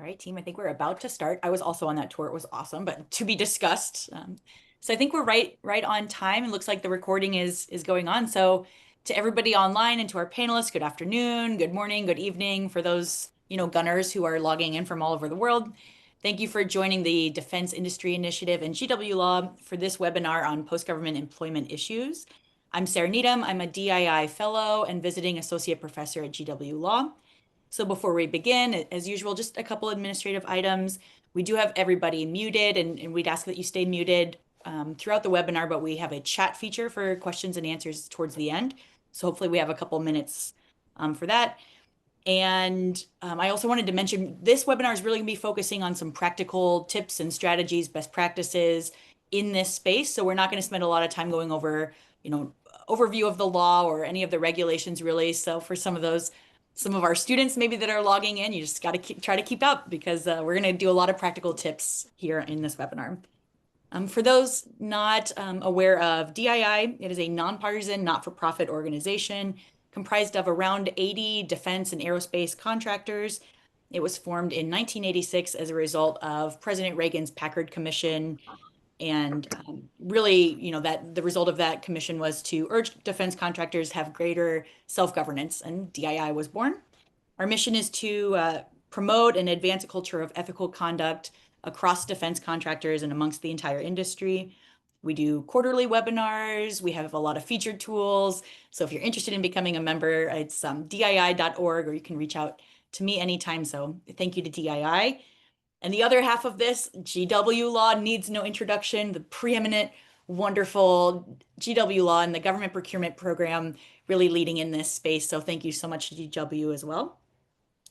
right, team, I think we're about to start. I was also on that tour. It was awesome, but to be discussed. So I think we're right on time. It looks like the recording is going on. So to everybody online and to our panelists, good afternoon, good morning, good evening for those, gunners who are logging in from all over the world. Thank you for joining the Defense Industry Initiative and GW Law for this webinar on post-government employment issues. I'm Sarah Needham. I'm a DII fellow and visiting associate professor at GW Law. So before we begin, as usual, just a couple administrative items. We do have everybody muted, and we'd ask that you stay muted throughout the webinar, but we have a chat feature for questions and answers towards the end. So hopefully we have a couple minutes for that. And I also wanted to mention this webinar is really going to be focusing on some practical tips and strategies, best practices in this space. So we're not going to spend a lot of time going over, overview of the law or any of the regulations really. So for some of our students maybe that are logging in, you just got to try to keep up because we're going to do a lot of practical tips here in this webinar. For those not aware of DII, it is a nonpartisan, not-for-profit organization comprised of around 80 defense and aerospace contractors. It was formed in 1986 as a result of President Reagan's Packard Commission. And really, that the result of that commission was to urge defense contractors have greater self-governance, and DII was born. Our mission is to promote and advance a culture of ethical conduct across defense contractors and amongst the entire industry. We do quarterly webinars. We have a lot of featured tools. So if you're interested in becoming a member, it's dii.org, or you can reach out to me anytime. So thank you to DII. And the other half of this, GW Law, needs no introduction. The preeminent, wonderful GW Law and the government procurement program really leading in this space. So thank you so much to GW as well.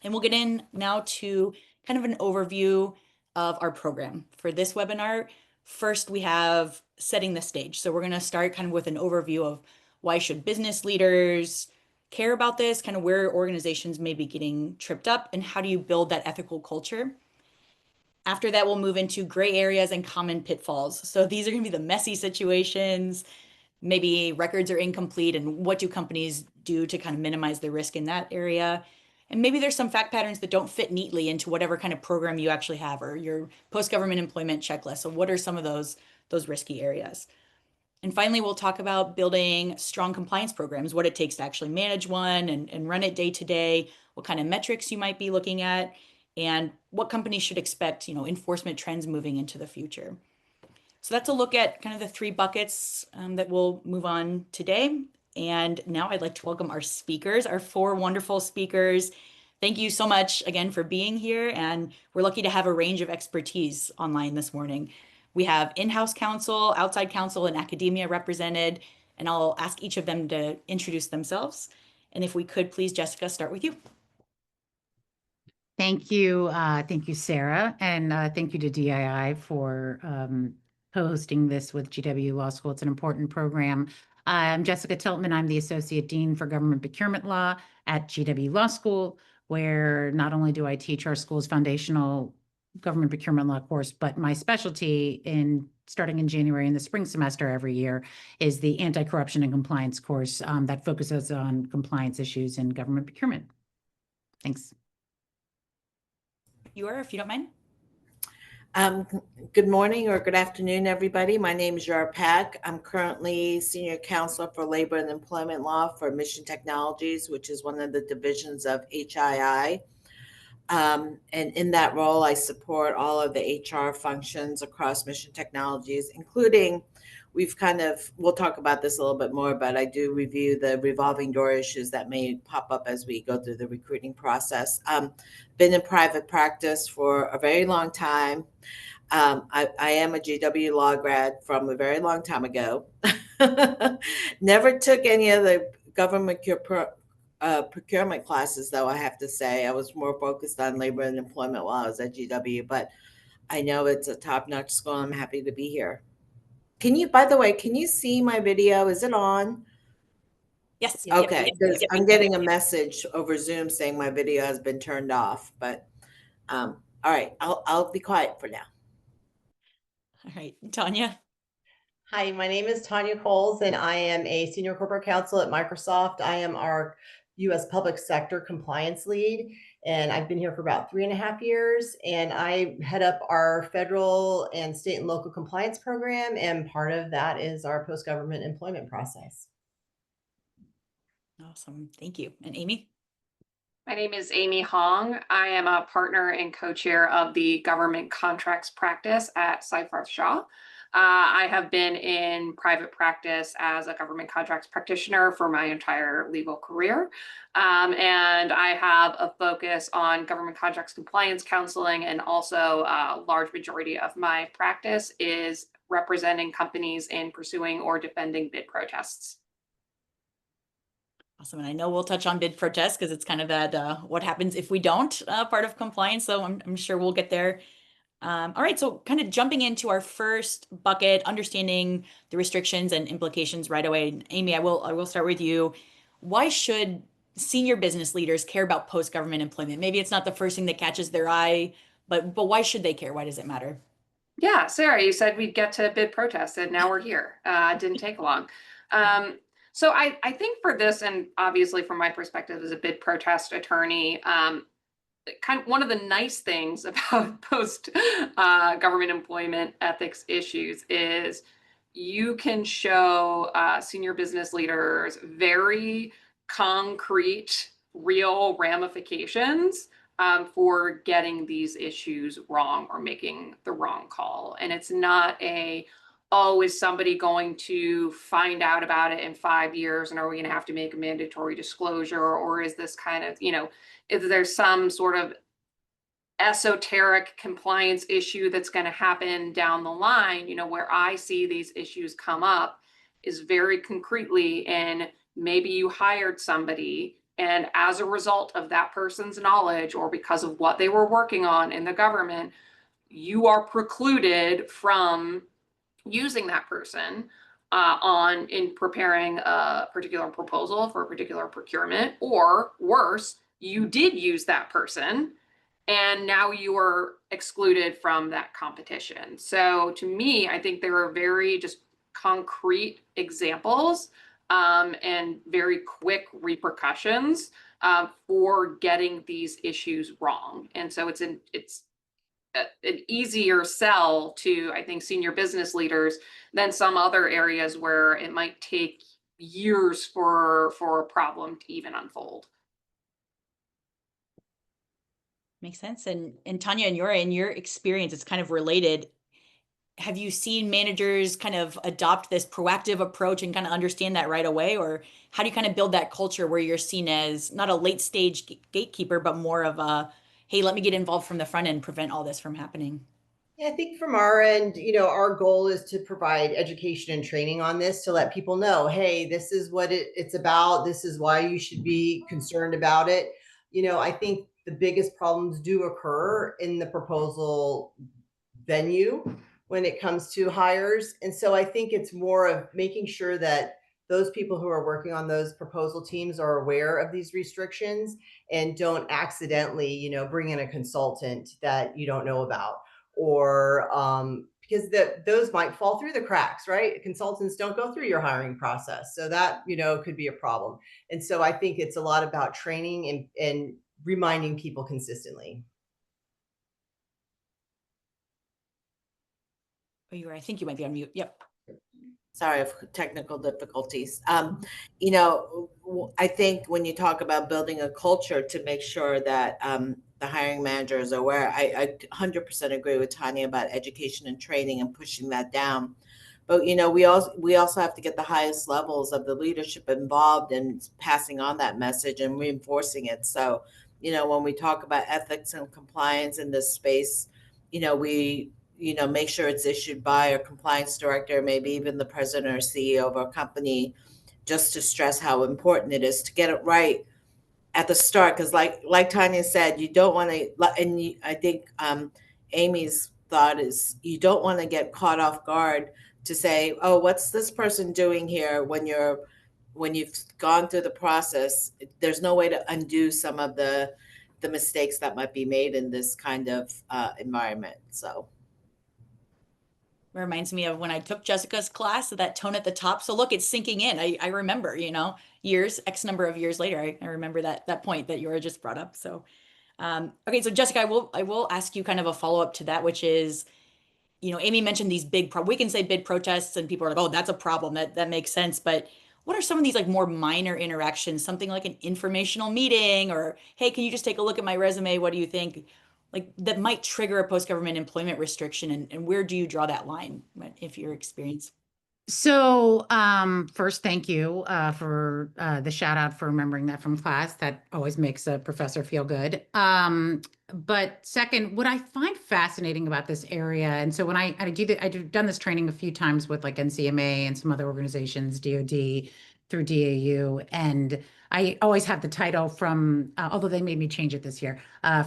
And we'll get in now to kind of an overview of our program. For this webinar, first we have setting the stage. So we're going to start kind of with an overview of why should business leaders care about this, kind of where organizations may be getting tripped up, and how do you build that ethical culture. After that, we'll move into gray areas and common pitfalls. So these are going to be the messy situations. Maybe records are incomplete, and what do companies do to kind of minimize the risk in that area? And maybe there's some fact patterns that don't fit neatly into whatever kind of program you actually have or your post-government employment checklist. So what are some of those risky areas? And finally, we'll talk about building strong compliance programs, what it takes to actually manage one and run it day to day, what kind of metrics you might be looking at, and what companies should expect, enforcement trends moving into the future. So that's a look at kind of the three buckets that we'll move on today. And now I'd like to welcome our speakers, our four wonderful speakers. Thank you so much again for being here. And we're lucky to have a range of expertise online this morning. We have in-house counsel, outside counsel, and academia represented. And I'll ask each of them to introduce themselves. And if we could, please, Jessica, start with you. Thank you. Thank you, Sarah. And thank you to DII for co-hosting this with GW Law School. It's an important program. I'm Jessica Tiltman. I'm the Associate Dean for Government Procurement Law at GW Law School, where not only do I teach our school's foundational government procurement law course, but my specialty starting in January in the spring semester every year is the anti-corruption and compliance course that focuses on compliance issues in government procurement. Thanks. If you don't mind. Good morning or good afternoon, everybody. My name is Yara Pack. I'm currently Senior Counselor for Labor and Employment Law for Mission Technologies, which is one of the divisions of HII. And in that role, I support all of the HR functions across Mission Technologies, including we'll talk about this a little bit more, but I do review the revolving door issues that may pop up as we go through the recruiting process. Been in private practice for a very long time. I am a GW Law grad from a very long time ago. Never took any of the government procurement classes, though, I have to say. I was more focused on labor and employment while I was at GW, but I know it's a top-notch school. I'm happy to be here. By the way, can you see my video? Is it on? Yes. Okay, because I'm getting a message over Zoom saying my video has been turned off, but all right, I'll be quiet for now. All right, Tanya. Hi, my name is Tanya Coles, and I am a Senior Corporate Counsel at Microsoft. I am our U.S. Public Sector Compliance Lead, And I've been here for about 3.5 years, and I head up our federal and state and local compliance program. And part of that is our post-government employment process. Awesome. Thank you. And Amy? My name is Amy Hong. I am a partner and co-chair of the government contracts practice at Seyfarth Shaw. I have been in private practice as a government contracts practitioner for my entire legal career. And I have a focus on government contracts compliance counseling, and also a large majority of my practice is representing companies in pursuing or defending bid protests. Awesome. And I know we'll touch on bid protests because it's kind of that what happens if we don't part of compliance. So I'm sure we'll get there. All right. So kind of jumping into our first bucket, understanding the restrictions and implications right away. And Amy, I will start with you. Why should senior business leaders care about post-government employment? Maybe it's not the first thing that catches their eye, but why should they care? Why does it matter? Yeah, Sarah, you said we'd get to bid protests, and now we're here. It didn't take long. So I think for this, and obviously from my perspective as a bid protest attorney, kind of one of the nice things about post government employment ethics issues is you can show senior business leaders very concrete, real ramifications for getting these issues wrong or making the wrong call. And it's not a, oh, is somebody going to find out about it in 5 years, and are we going to have to make a mandatory disclosure? Or is this kind of, if there's some sort of esoteric compliance issue that's going to happen down the line, where I see these issues come up is very concretely in maybe you hired somebody, and as a result of that person's knowledge or because of what they were working on in the government, you are precluded from using that person in preparing a particular proposal for a particular procurement, or worse, you did use that person and now you are excluded from that competition. So to me, I think there are very just concrete examples and very quick repercussions for getting these issues wrong. And so it's an easier sell to, I think, senior business leaders than some other areas where it might take years for a problem to even unfold. Makes sense. And Tanya, in your experience, it's kind of related. Have you seen managers kind of adopt this proactive approach and kind of understand that right away? Or how do you kind of build that culture where you're seen as not a late stage gatekeeper, but more of a, hey, let me get involved from the front end, prevent all this from happening? Yeah, I think from our end, our goal is to provide education and training on this to let people know, hey, this is what it's about. This is why you should be concerned about it. I think the biggest problems do occur in the proposal venue when it comes to hires. And so I think it's more of making sure that those people who are working on those proposal teams are aware of these restrictions and don't accidentally, bring in a consultant that you don't know about, or because those might fall through the cracks, right? Consultants don't go through your hiring process. So that, could be a problem. And so I think it's a lot about training and reminding people consistently. Oh, I think you might be on mute. Yep. Sorry of technical difficulties. I think when you talk about building a culture to make sure that the hiring manager is aware, I 100% agree with Tanya about education and training and pushing that down. But we also have to get the highest levels of the leadership involved in passing on that message and reinforcing it. So, when we talk about ethics and compliance in this space, we make sure it's issued by a compliance director, maybe even the president or CEO of a company, just to stress how important it is to get it right at the start. Because like Tanya said, you don't want to, and I think Amy's thought is you don't want to get caught off guard to say, oh, what's this person doing here when you've gone through the process. There's no way to undo some of the mistakes that might be made in this kind of environment. So Reminds me of when I took Jessica's class, that tone at the top. So look, it's sinking in. I remember, X number of years later, I remember that point that you were just brought up. So Okay, so Jessica, I will ask you kind of a follow-up to that, which is, Amy mentioned these we can say bid protests and people are like, oh, that's a problem. That makes sense. But what are some of these like more minor interactions, something like an informational meeting or, hey, can you just take a look at my resume? What do you think? Like that might trigger a post-government employment restriction. And where do you draw that line if your experience? So, first, thank you for the shout out for remembering that from class. That always makes a professor feel good. But second, what I find fascinating about this area, and so when I've done this training a few times with like NCMA and some other organizations, DoD through DAU, and I always have the title from, although they made me change it this year,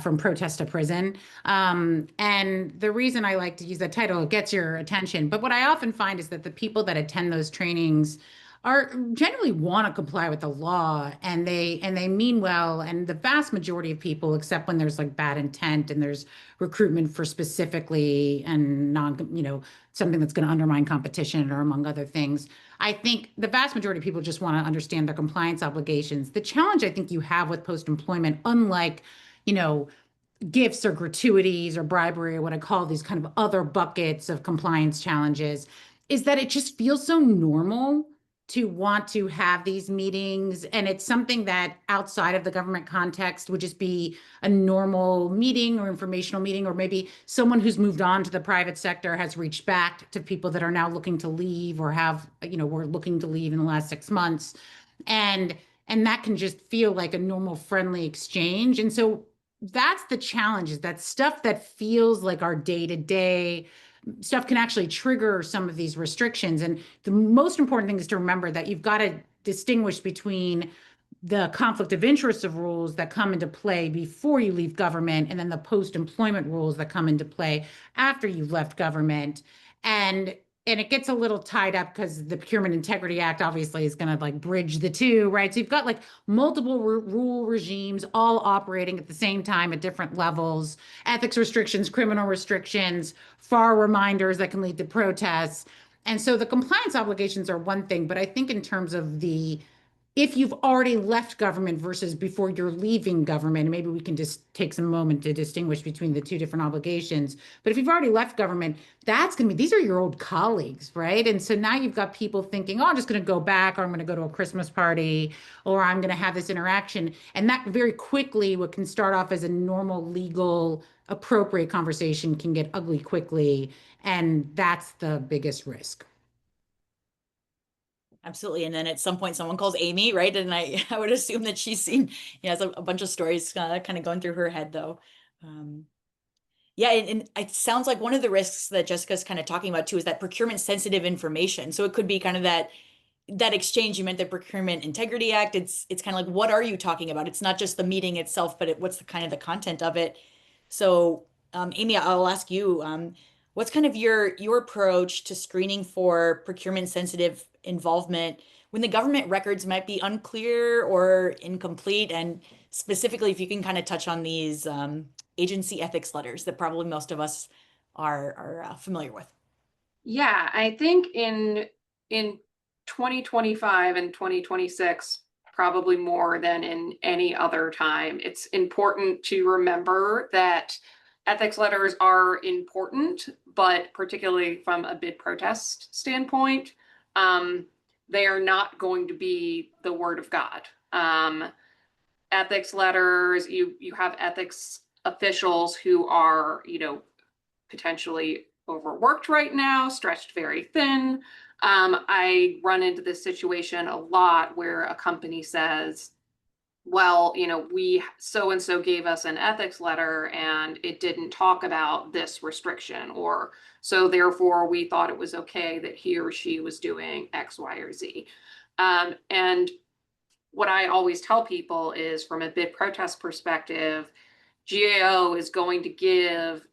from protest to prison. And the reason I like to use that title, it gets your attention. But what I often find is that the people that attend those trainings are generally want to comply with the law and they mean well. And the vast majority of people, except when there's like bad intent and there's recruitment for specifically and something that's going to undermine competition or among other things. I think the vast majority of people just want to understand their compliance obligations. The challenge I think you have with post-employment, unlike, gifts or gratuities or bribery or what I call these kind of other buckets of compliance challenges, is that it just feels so normal to want to have these meetings. And it's something that outside of the government context would just be a normal meeting or informational meeting, or maybe someone who's moved on to the private sector has reached back to people that are now looking to leave or were looking to leave in the last 6 months. And that can just feel like a normal, friendly exchange. And so that's the challenge, is that stuff that feels like our day-to-day stuff can actually trigger some of these restrictions. And the most important thing is to remember that you've got to distinguish between the conflict of interest of rules that come into play before you leave government and then the post-employment rules that come into play after you've left government. And it gets a little tied up because the Procurement Integrity Act obviously is going to like bridge the two, right? So you've got like multiple rule regimes all operating at the same time at different levels, ethics restrictions, criminal restrictions, FAR reminders that can lead to protests. And so the compliance obligations are one thing, but I think in terms of if you've already left government versus before you're leaving government, and maybe we can just take some moment to distinguish between the two different obligations. But if you've already left government, these are your old colleagues, right? And so now you've got people thinking, oh, I'm just going to go back, or I'm going to go to a Christmas party, or I'm going to have this interaction. And that very quickly, what can start off as a normal, legal, appropriate conversation can get ugly quickly. And that's the biggest risk. Absolutely. And then at some point, someone calls Amy, right? And I would assume that she's seen, has a bunch of stories kind of going through her head, though. Yeah, and it sounds like one of the risks that Jessica's kind of talking about too is that procurement sensitive information. So it could be kind of that exchange. You meant the Procurement Integrity Act. It's kind of like, what are you talking about? It's not just the meeting itself, but what's the kind of the content of it. So, Amy, I'll ask you, what's kind of your approach to screening for procurement sensitive involvement when the government records might be unclear or incomplete? And specifically, if you can kind of touch on these agency ethics letters that probably most of us are familiar with. Yeah, I think in 2025 and 2026, probably more than in any other time, it's important to remember that ethics letters are important, but particularly from a bid protest standpoint, they are not going to be the word of God. Ethics letters, you have ethics officials who are, potentially overworked right now, stretched very thin. I run into this situation a lot where a company says, well, we so and so gave us an ethics letter and it didn't talk about this restriction, or so therefore we thought it was okay that he or she was doing X, Y, or Z. And what I always tell people is, from a bid protest perspective, GAO is going to give,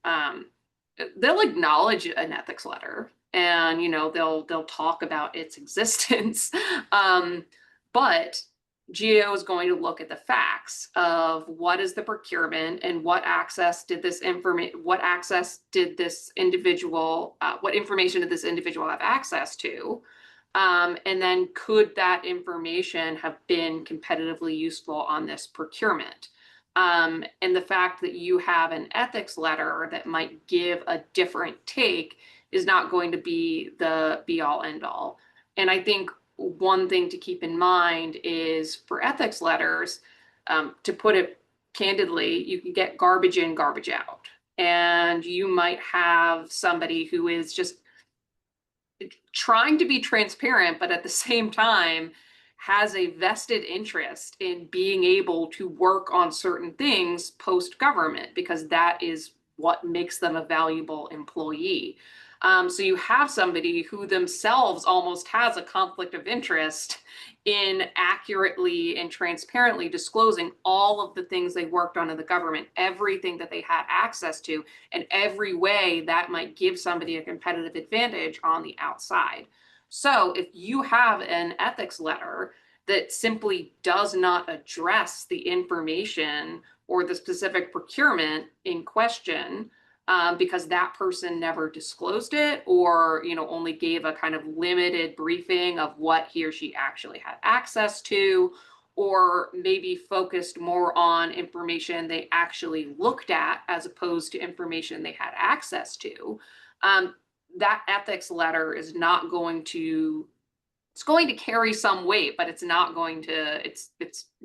they'll acknowledge an ethics letter, and they'll talk about its existence, but GAO is going to look at the facts of what is the procurement and what access did this information, what information did this individual have access to, and then could that information have been competitively useful on this procurement. And the fact that you have an ethics letter that might give a different take is not going to be the be all end all. And I think one thing to keep in mind is for ethics letters, to put it candidly, you can get garbage in, garbage out. And you might have somebody who is just trying to be transparent, but at the same time has a vested interest in being able to work on certain things post government, because that is what makes them a valuable employee. So you have somebody who themselves almost has a conflict of interest in accurately and transparently disclosing all of the things they worked on in the government, everything that they had access to, and every way that might give somebody a competitive advantage on the outside. So if you have an ethics letter that simply does not address the information or the specific procurement in question, because that person never disclosed it, or only gave a kind of limited briefing of what he or she actually had access to, or maybe focused more on information they actually looked at as opposed to information they had access to, that ethics letter is not going to, it's going to carry some weight, but it's not going to, it's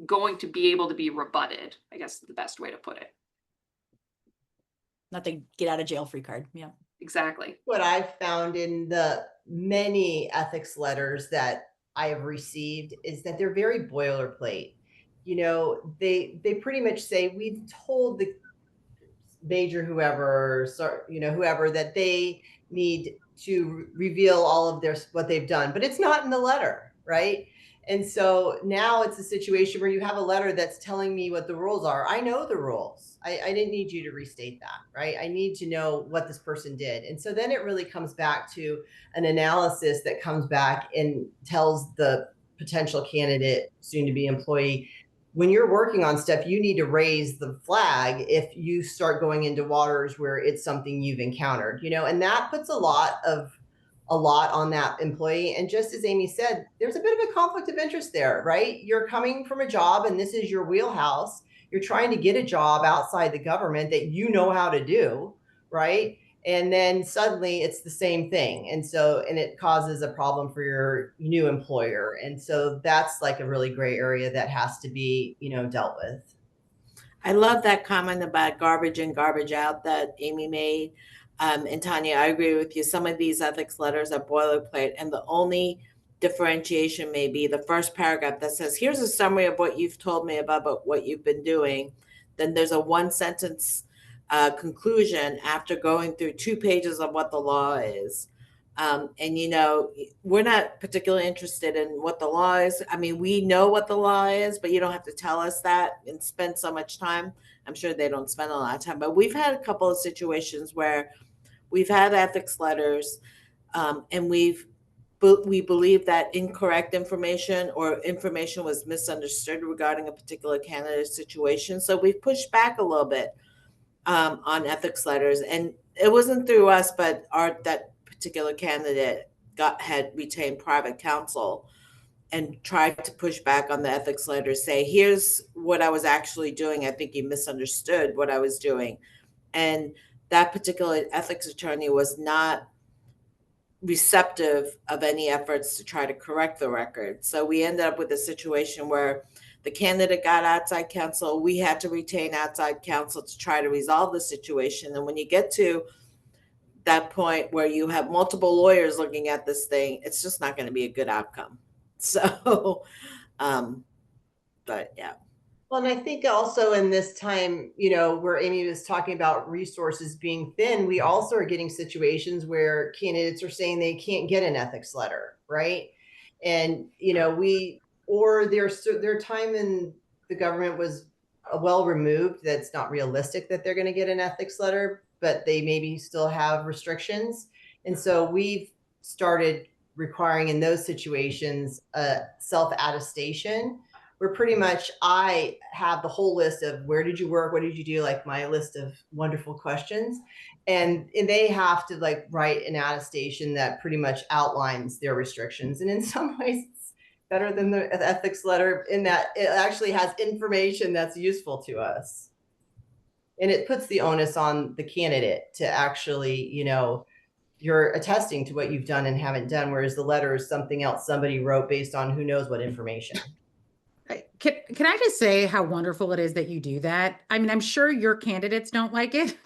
going to be able to be rebutted, I guess is the best way to put it. Not the get out of jail free card. Yeah. Exactly. What I've found in the many ethics letters that I have received is that they're very boilerplate. They pretty much say, we've told the major whoever, whoever, that they need to reveal all of what they've done, but it's not in the letter, right? And so now it's a situation where you have a letter that's telling me what the rules are. I know the rules. I didn't need you to restate that, right? I need to know what this person did. And so then it really comes back to an analysis that comes back and tells the potential candidate, soon to be employee, when you're working on stuff, you need to raise the flag if you start going into waters where it's something you've encountered, and that puts a lot on that employee. And just as Amy said, there's a bit of a conflict of interest there, right? You're coming from a job and this is your wheelhouse. You're trying to get a job outside the government that you know how to do, right? And then suddenly it's the same thing. And it causes a problem for your new employer. And so that's like a really gray area that has to be, dealt with. I love that comment about garbage in, garbage out that Amy made. And Tanya, I agree with you. Some of these ethics letters are boilerplate, and the only differentiation may be the first paragraph that says, here's a summary of what you've told me about what you've been doing. Then there's a one sentence conclusion after going through 2 pages of what the law is. We're not particularly interested in what the law is. I mean, we know what the law is, but you don't have to tell us that and spend so much time. I'm sure they don't spend a lot of time, but we've had a couple of situations where we've had ethics letters, and we believe that incorrect information or information was misunderstood regarding a particular candidate situation. So we've pushed back a little bit on ethics letters, and it wasn't through us, but that particular candidate had retained private counsel and tried to push back on the ethics letter, say, here's what I was actually doing. I think you misunderstood what I was doing. And that particular ethics attorney was not receptive of any efforts to try to correct the record. So we ended up with a situation where the candidate got outside counsel. We had to retain outside counsel to try to resolve the situation. And when you get to that point where you have multiple lawyers looking at this thing, it's just not going to be a good outcome. So, but yeah. Well, and I think also in this time, where Amy was talking about resources being thin, we also are getting situations where candidates are saying they can't get an ethics letter, right? And, or their time in the government was well removed. That's not realistic that they're going to get an ethics letter, but they maybe still have restrictions. And so we've started requiring in those situations self-attestation, where pretty much I have the whole list of where did you work, what did you do, like my list of wonderful questions. And they have to write an attestation that pretty much outlines their restrictions. And in some ways better than the ethics letter in that it actually has information that's useful to us. And it puts the onus on the candidate to actually, you're attesting to what you've done and haven't done, whereas the letter is something else somebody wrote based on who knows what information. Can I just say how wonderful it is that you do that? I mean, I'm sure your candidates don't like it.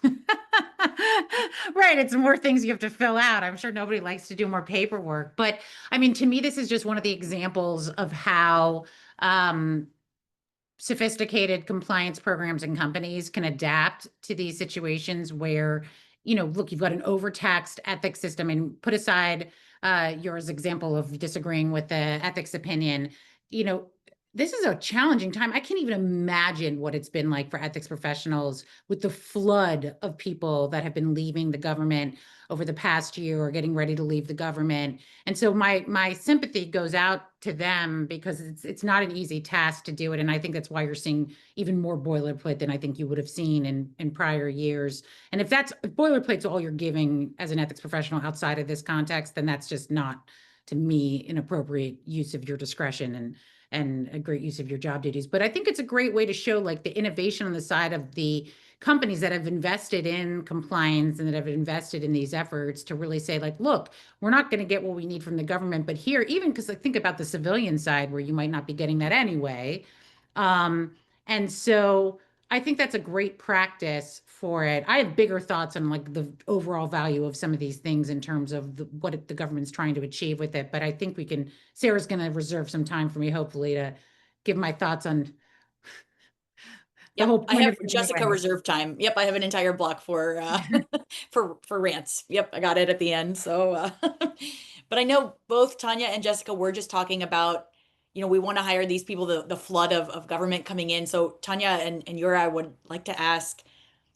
Right. It's more things you have to fill out. I'm sure nobody likes to do more paperwork. But I mean, to me, this is just one of the examples of how sophisticated compliance programs and companies can adapt to these situations where, look, you've got an overtaxed ethics system, and put aside yours example of disagreeing with the ethics opinion, this is a challenging time. I can't even imagine what it's been like for ethics professionals with the flood of people that have been leaving the government over the past year or getting ready to leave the government. And so my sympathy goes out to them, because it's not an easy task to do it. And I think that's why you're seeing even more boilerplate than I think you would have seen in prior years. And if boilerplate's all you're giving as an ethics professional outside of this context, then that's just not, to me, an appropriate use of your discretion and a great use of your job duties. But I think it's a great way to show like the innovation on the side of the companies that have invested in compliance and that have invested in these efforts to really say like, look, we're not going to get what we need from the government, but here, even because I think about the civilian side where you might not be getting that anyway. And so I think that's a great practice for it. I have bigger thoughts on like the overall value of some of these things in terms of what the government's trying to achieve with it. But I think Sarah's going to reserve some time for me, hopefully, to give my thoughts on the Yep, whole I point have of it Jessica anyway. reserve time. Yep, I have an entire block for for rants. Yep, I got it at the end. So, but I know both Tanya and Jessica were just talking about, we want to hire these people, the flood of government coming in. So Tanya and Yura, I would like to ask,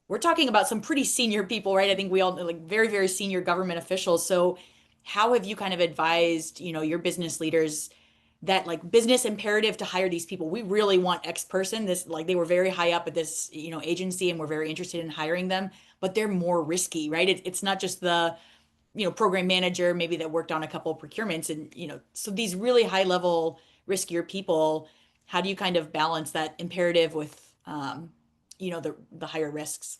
we're talking about some pretty senior people, right? I think we all like very, very senior government officials. So how have you kind of advised, your business leaders that like business imperative to hire these people? We really want X person. This, like, they were very high up at this, agency, and we're very interested in hiring them, but they're more risky, right? It's not just the, program manager maybe that worked on a couple of procurements, and, so these really high level riskier people, how do you kind of balance that imperative with, the higher risks?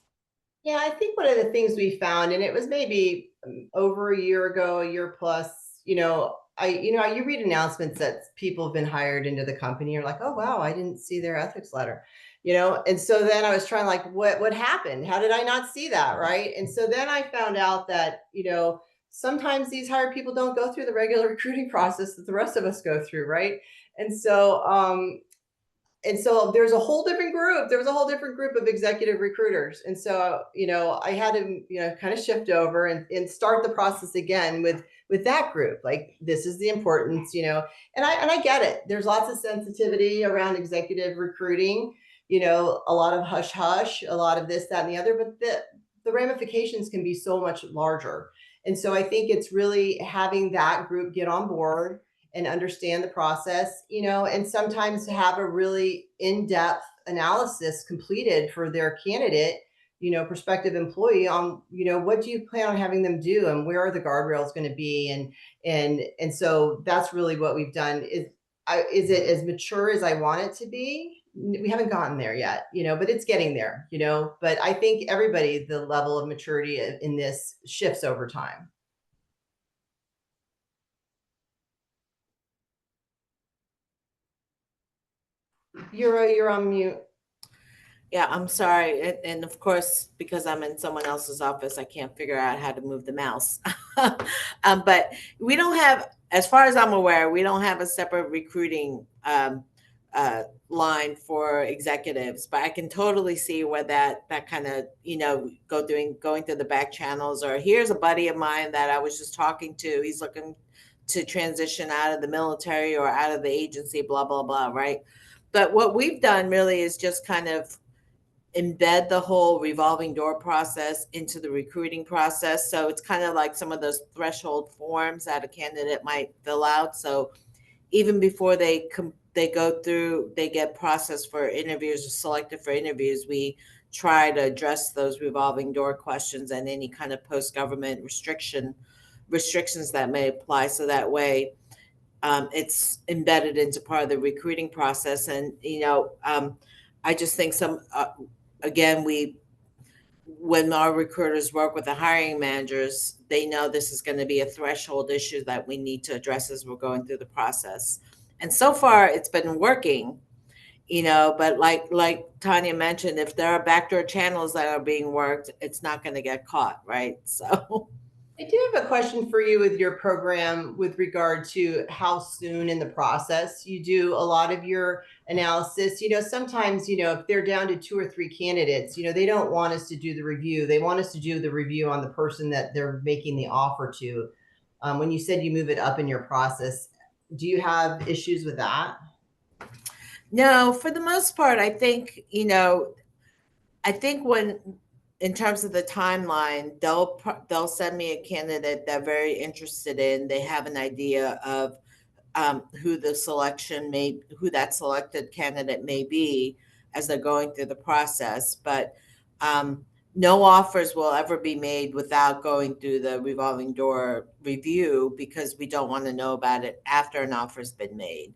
Yeah, I think one of the things we found, and it was maybe over a year ago, a year plus, you read announcements that people have been hired into the company. You're like, oh, wow, I didn't see their ethics letter, And so then I was trying like, what happened? How did I not see that? Right. And so then I found out that, sometimes these hired people don't go through the regular recruiting process that the rest of us go through. Right. And so, there's a whole different group. There was a whole different group of executive recruiters. And so, I had to, kind of shift over and start the process again with that group. Like, this is the importance, and I get it. There's lots of sensitivity around executive recruiting, a lot of hush hush, a lot of this, that, and the other, but the ramifications can be so much larger. And so I think it's really having that group get on board and understand the process, and sometimes have a really in-depth analysis completed for their candidate, prospective employee on, what do you plan on having them do, and where are the guardrails going to be, and so that's really what we've done. Is it as mature as I want it to be? We haven't gotten there yet, but it's getting there, but I think everybody, the level of maturity in this shifts over time. You're on mute. Yeah, I'm sorry. And of course, because I'm in someone else's office, I can't figure out how to move the mouse. But we don't have, as far as I'm aware, we don't have a separate recruiting line for executives. But I can totally see where that kind of, going through the back channels, or here's a buddy of mine that I was just talking to. He's looking to transition out of the military or out of the agency, blah, blah, blah, right? But what we've done really is just kind of embed the whole revolving door process into the recruiting process. So it's kind of like some of those threshold forms that a candidate might fill out. So even before they go through, they get processed for interviews or selected for interviews, we try to address those revolving door questions and any kind of post-government restrictions that may apply. So that way, it's embedded into part of the recruiting process. And, I just think again, when our recruiters work with the hiring managers, they know this is going to be a threshold issue that we need to address as we're going through the process. And so far, it's been working, but like Tanya mentioned, if there are backdoor channels that are being worked, it's not going to get caught, right? So I do have a question for you with your program with regard to how soon in the process you do a lot of your analysis. Sometimes, if they're down to 2 or 3 candidates, they don't want us to do the review. They want us to do the review on the person that they're making the offer to. When you said you move it up in your process, do you have issues with that? no, for the most part, I think when, in terms of the timeline, they'll send me a candidate they're very interested in. They have an idea of who that selected candidate may be as they're going through the process. But no offers will ever be made without going through the revolving door review, because we don't want to know about it after an offer's been made.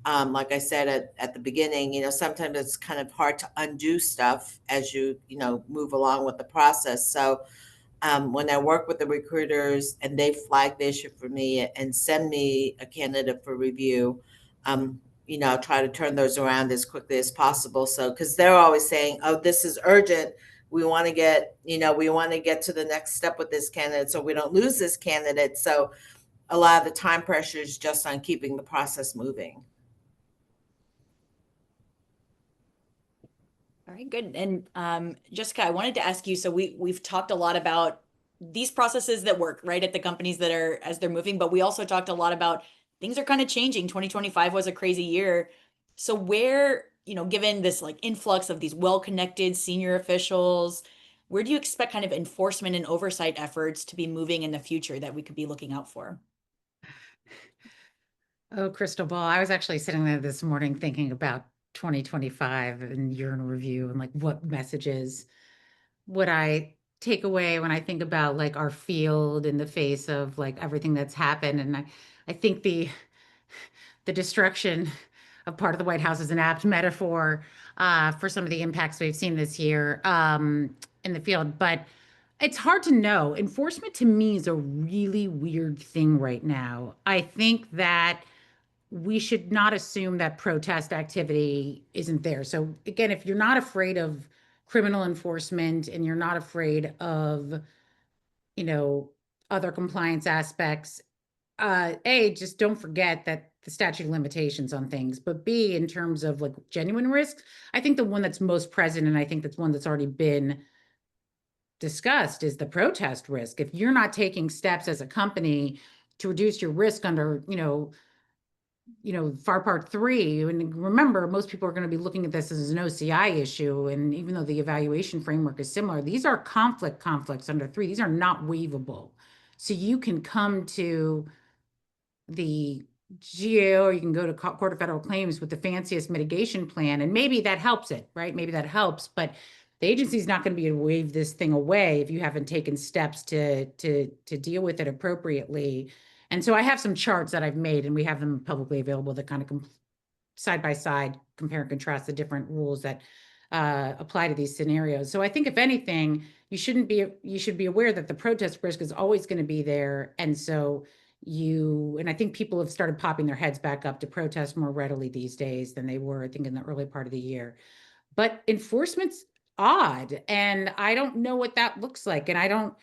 Like I said at the beginning, sometimes it's kind of hard to undo stuff as you move along with the process. So when I work with the recruiters and they flag the issue for me and send me a candidate for review, I'll try to turn those around as quickly as possible. So, because they're always saying, "Oh, this is urgent. We want to get to the next step with this candidate, so we don't lose this candidate." So, a lot of the time pressure is just on keeping the process moving. All right, good. And Jessica, I wanted to ask you, so we've talked a lot about these processes that work, right, at the companies that are as they're moving, but we also talked a lot about things are kind of changing. 2025 was a crazy year. So where, given this like influx of these well-connected senior officials, where do you expect kind of enforcement and oversight efforts to be moving in the future that we could be looking out for? Oh, crystal ball. I was actually sitting there this morning thinking about 2025 and year in review and like what messages would I take away when I think about like our field in the face of like everything that's happened. And I think the destruction of part of the White House is an apt metaphor for some of the impacts we've seen this year in the field. But it's hard to know. Enforcement to me is a really weird thing right now. I think that we should not assume that protest activity isn't there. So again, if you're not afraid of criminal enforcement and you're not afraid of, you know, other compliance aspects, just don't forget that the statute of limitations on things, but B, in terms of like genuine risks, I think the one that's most present, and I think that's one that's already been discussed, is the protest risk. If you're not taking steps as a company to reduce your risk under, FAR Part 3, and remember, most people are going to be looking at this as an OCI issue, and even though the evaluation framework is similar, these are conflicts under 3. These are not waivable. So you can come to the GAO, or you can go to Court of Federal Claims with the fanciest mitigation plan, and maybe that helps it, right? Maybe that helps, but the agency is not going to be able to waive this thing away if you haven't taken steps to deal with it appropriately. And so I have some charts that I've made, and we have them publicly available that kind of side by side compare and contrast the different rules that apply to these scenarios. So I think if anything, you should be aware that the protest risk is always going to be there, and so and I think people have started popping their heads back up to protest more readily these days than they were, I think, in the early part of the year. But enforcement's odd, and I don't know what that looks like. And I don't,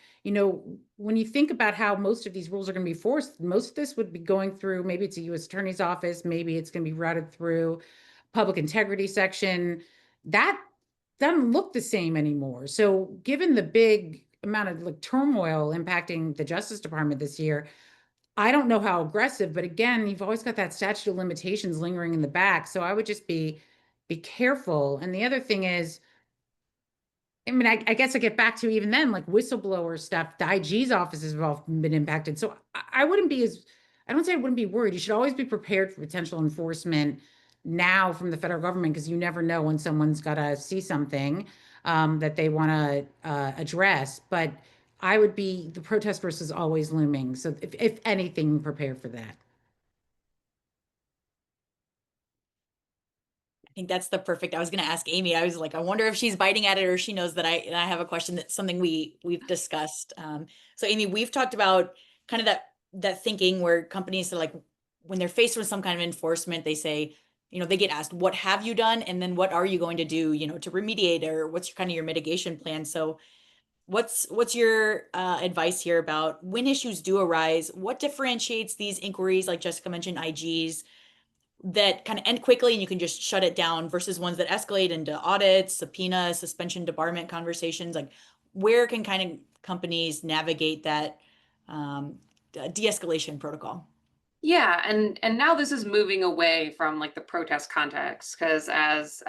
when you think about how most of these rules are going to be forced, most of this would be going through, maybe it's a U.S. Attorney's Office, maybe it's going to be routed through public integrity section. That doesn't look the same anymore. So given the big amount of like turmoil impacting the Justice Department this year, I don't know how aggressive, but again, you've always got that statute of limitations lingering in the back. So I would just be careful. And the other thing is, I mean, I guess I get back to even then, like whistleblower stuff, the IG's offices have often been impacted. So I wouldn't be I don't say I wouldn't be worried. You should always be prepared for potential enforcement now from the federal government, because you never know when someone's got to see something that they want to address. But the protest risk is always looming. So if anything, prepare for that. I think that's the perfect. I was going to ask Amy. I was like, I wonder if she's biting at it or she knows that I have a question that's something we've discussed. So Amy, we've talked about kind of that thinking where companies are like, when they're faced with some kind of enforcement, they say, they get asked, what have you done? And then what are you going to do, to remediate, or what's your kind of your mitigation plan? So what's your advice here about when issues do arise? What differentiates these inquiries, like Jessica mentioned, IGs, that kind of end quickly and you can just shut it down versus ones that escalate into audits, subpoena, suspension, debarment conversations? Like, where can kind of companies navigate that de-escalation protocol? Yeah, and now this is moving away from like the protest context, because as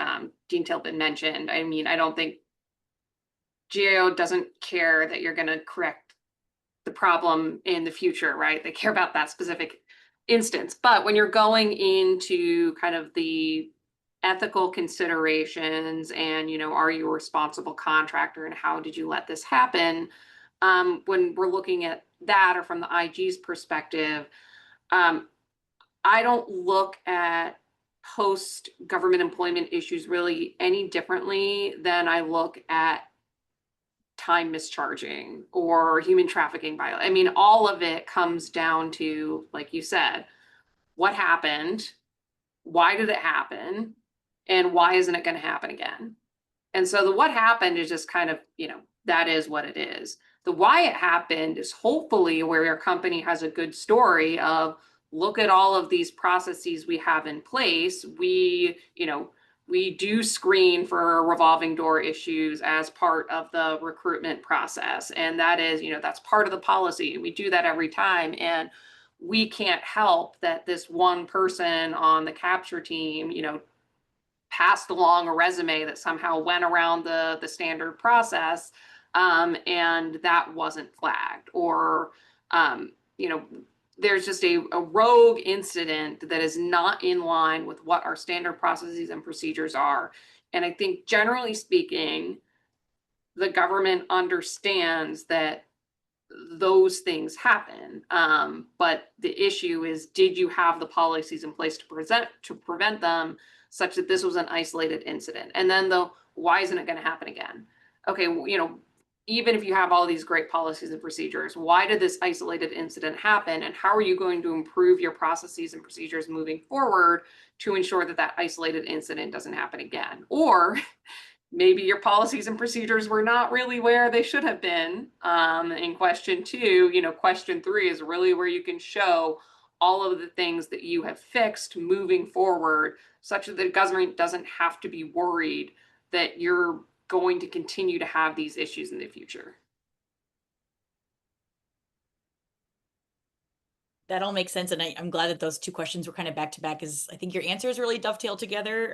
Dean Tilton mentioned, I mean, I don't think GAO doesn't care that you're going to correct the problem in the future, right? They care about that specific instance. But when you're going into kind of the ethical considerations and, are you a responsible contractor and how did you let this happen? When we're looking at that, or from the IG's perspective, I don't look at post government employment issues really any differently than I look at time mischarging or human trafficking violence. I mean, all of it comes down to, like you said, what happened, why did it happen, and why isn't it going to happen again? And so the what happened is just kind of, that is what it is. The why it happened is hopefully where your company has a good story of, look at all of these processes we have in place. We do screen for revolving door issues as part of the recruitment process. And that is, that's part of the policy. We do that every time. And we can't help that this one person on the capture team, passed along a resume that somehow went around the standard process, and that wasn't flagged, or there's just a rogue incident that is not in line with what our standard processes and procedures are. And I think generally speaking, the government understands that those things happen. But the issue is, did you have the policies in place to prevent them, such that this was an isolated incident? And then why isn't it going to happen again? Okay, even if you have all these great policies and procedures, why did this isolated incident happen? And how are you going to improve your processes and procedures moving forward to ensure that that isolated incident doesn't happen again? Or maybe your policies and procedures were not really where they should have been. In question 2, question 3 is really where you can show all of the things that you have fixed moving forward, such that the government doesn't have to be worried that you're going to continue to have these issues in the future. That all makes sense. And I'm glad that those two questions were kind of back to back, because I think your answers really dovetail together.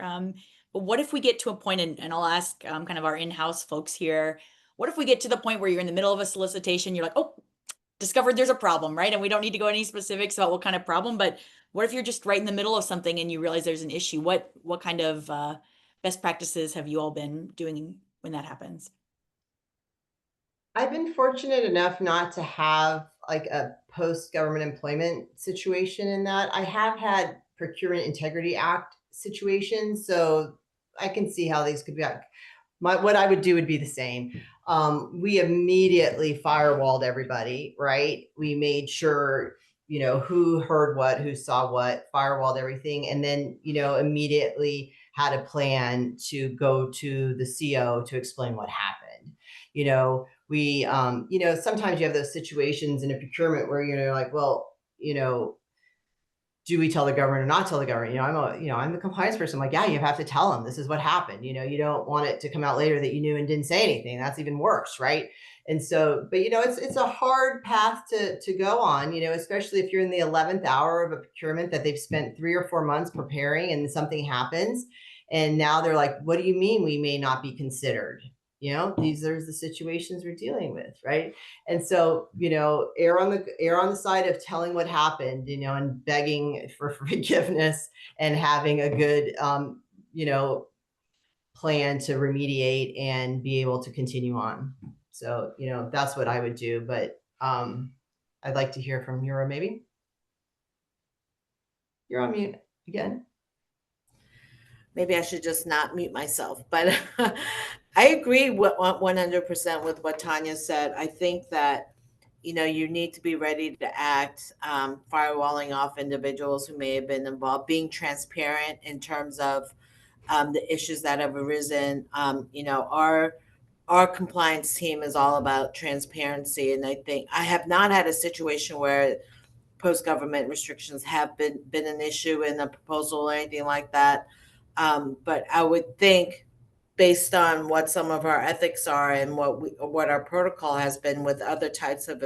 But what if we get to a point, and I'll ask kind of our in-house folks here, what if we get to the point where you're in the middle of a solicitation, you're like, oh, discovered there's a problem, right? And we don't need to go any specifics about what kind of problem, but what if you're just right in the middle of something and you realize there's an issue? What kind of best practices have you all been doing when that happens? I've been fortunate enough not to have like a post-government employment situation in that. I have had Procurement Integrity Act situations, so I can see how these could be. What I would do would be the same. We immediately firewalled everybody, right? We made sure, who heard what, who saw what, firewalled everything, and then, immediately had a plan to go to the CO to explain what happened. We, sometimes you have those situations in a procurement where, like, well, do we tell the government or not tell the government? I'm the compliance person. I'm like, yeah, you have to tell them this is what happened. You don't want it to come out later that you knew and didn't say anything. That's even worse, right? And so, but it's a hard path to go on, especially if you're in the 11th hour of a procurement that they've spent 3 or 4 months preparing and something happens. And now they're like, what do you mean we may not be considered? These are the situations we're dealing with, right? And so, err on the side of telling what happened, and begging for forgiveness and having a good, plan to remediate and be able to continue on. So, that's what I would do. But I'd like to hear from Yura, maybe. You're on mute again. maybe I should just not mute myself. But I agree with 100% with what Tanya said. I think that, you need to be ready to act, firewalling off individuals who may have been involved, being transparent in terms of the issues that have arisen. Our compliance team is all about transparency, and I think I have not had a situation where post-government restrictions have been an issue in a proposal or anything like that. But I would think, based on what some of our ethics are and what our protocol has been with other types of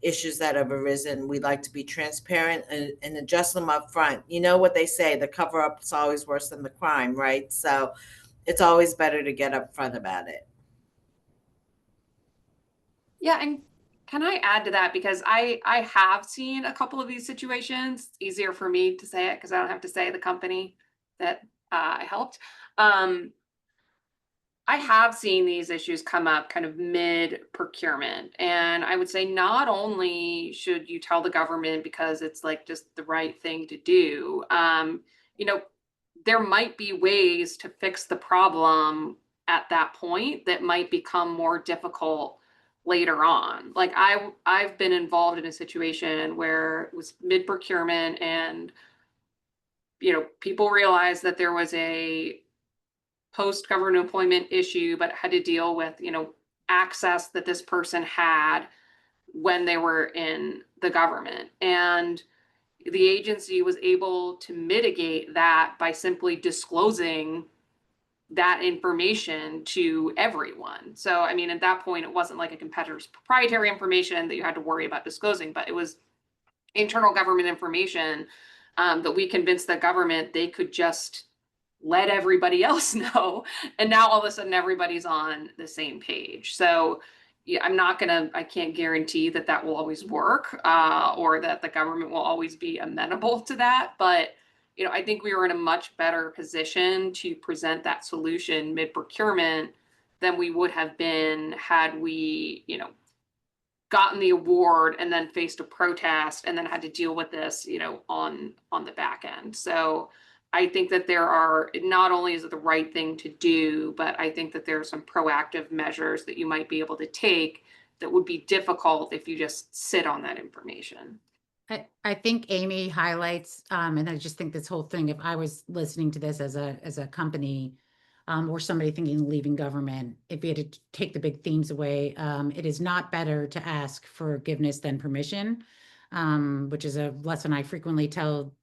issues that have arisen, we like to be transparent and address them up front. You know what they say, the cover up is always worse than the crime, right? So it's always better to get up front about it. Yeah, and can I add to that? Because I have seen a couple of these situations. It's easier for me to say it because I don't have to say the company that I helped. I have seen these issues come up kind of mid procurement. And I would say not only should you tell the government because it's like just the right thing to do, you know, there might be ways to fix the problem at that point that might become more difficult later on. Like I've been involved in a situation where it was mid procurement and people realized that there was a post government employment issue, but had to deal with, access that this person had when they were in the government. And the agency was able to mitigate that by simply disclosing that information to everyone. So, I mean, at that point, it wasn't like a competitor's proprietary information that you had to worry about disclosing, but it was internal government information that we convinced the government they could just let everybody else know. And now all of a sudden everybody's on the same page. So yeah, I can't guarantee that that will always work or that the government will always be amenable to that. But, I think we were in a much better position to present that solution mid procurement than we would have been had we, gotten the award and then faced a protest and then had to deal with this, on the back end. So I think that there are, not only is it the right thing to do, but I think that there are some proactive measures that you might be able to take that would be difficult if you just sit on that information. I think Amy highlights, and I just think this whole thing, if I was listening to this as a company, or somebody thinking of leaving government, if we had to take the big themes away, it is not better to ask forgiveness than permission, which is a lesson I frequently tell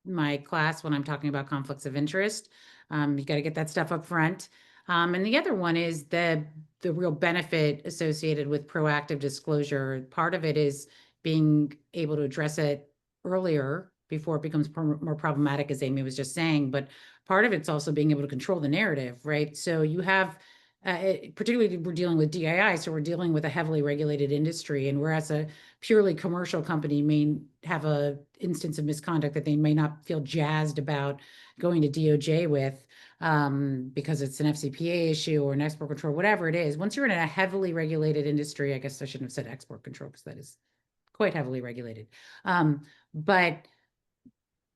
my class when I'm talking about conflicts of interest. You got to get that stuff up front. And the other one is the real benefit associated with proactive disclosure. Part of it is being able to address it earlier before it becomes more problematic, as Amy was just saying. But part of it's also being able to control the narrative, right? So you have, particularly we're dealing with DII, so we're dealing with a heavily regulated industry. And whereas a purely commercial company may have a instance of misconduct that they may not feel jazzed about going to DOJ with, because it's an FCPA issue or an export control, whatever it is. Once you're in a heavily regulated industry, I guess I shouldn't have said export control because that is quite heavily regulated. But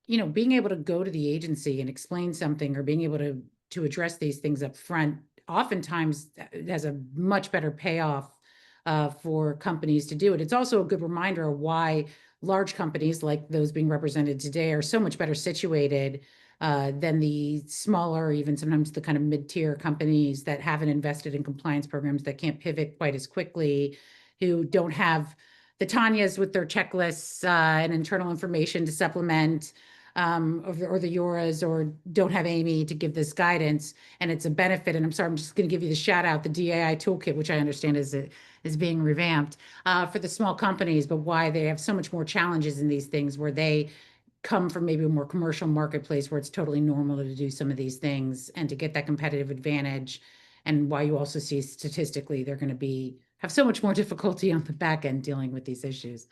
being able to go to the agency and explain something or being able to address these things up front, oftentimes has a much better payoff for companies to do it. It's also a good reminder of why large companies like those being represented today are so much better situated than the smaller, even sometimes the kind of mid-tier companies that haven't invested in compliance programs, that can't pivot quite as quickly, who don't have the Tanyas with their checklists and internal information to supplement, or the Yoras, or don't have Amy to give this guidance. And it's a benefit. And I'm sorry, I'm just going to give you the shout out, the DAI toolkit, which I understand is being revamped for the small companies, but why they have so much more challenges in these things where they come from maybe a more commercial marketplace where it's totally normal to do some of these things and to get that competitive advantage. And why you also see statistically they're going to have so much more difficulty on the back end dealing with these issues.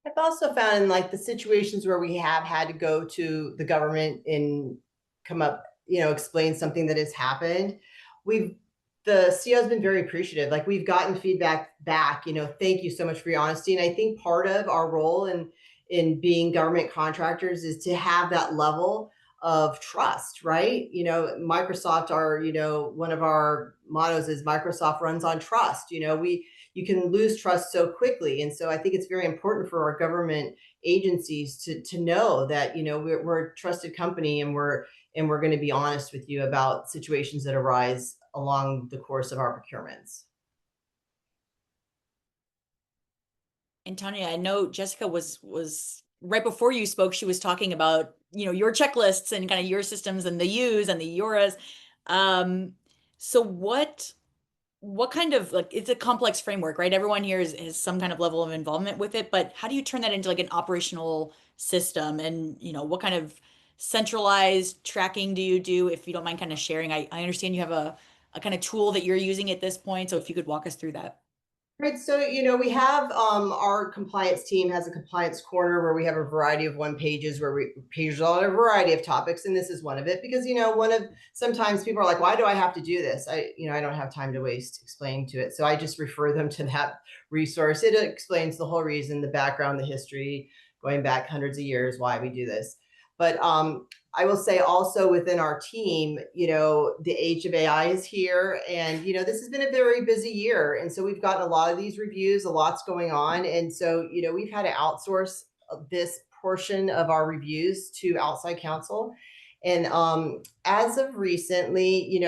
I've also found in like the situations where we have had to go to the government and come up, explain something that has happened, the CEO has been very appreciative. Like we've gotten feedback back, thank you so much for your honesty. And I think part of our role in being government contractors is to have that level of trust, right? Microsoft, one of our mottos is Microsoft runs on trust. You can lose trust so quickly. And so I think it's very important for our government agencies to know that, we're a trusted company, and we're going to be honest with you about situations that arise along the course of our procurements. And Tanya, I know Jessica was right before you spoke, she was talking about, your checklists and kind of your systems and the U's and the Euras. So what kind of, like, it's a complex framework, right? Everyone here has some kind of level of involvement with it, but how do you turn that into like an operational system? And, what kind of centralized tracking do you do? If you don't mind kind of sharing, I understand you have a kind of tool that you're using at this point. So if you could walk us through that. Right. So, we have our compliance team has a compliance corner where we have a variety of one pages where we pages on a variety of topics. And this is one of it because, sometimes people are like, why do I have to do this? I don't have time to waste explaining to it. So I just refer them to that resource. It explains the whole reason, the background, the history, going back hundreds of years, why we do this. But I will say also within our team, the age of AI is here, and, this has been a very busy year. And so we've gotten a lot of these reviews, a lot's going on. And so, we've had to outsource this portion of our reviews to outside counsel. And as of recently,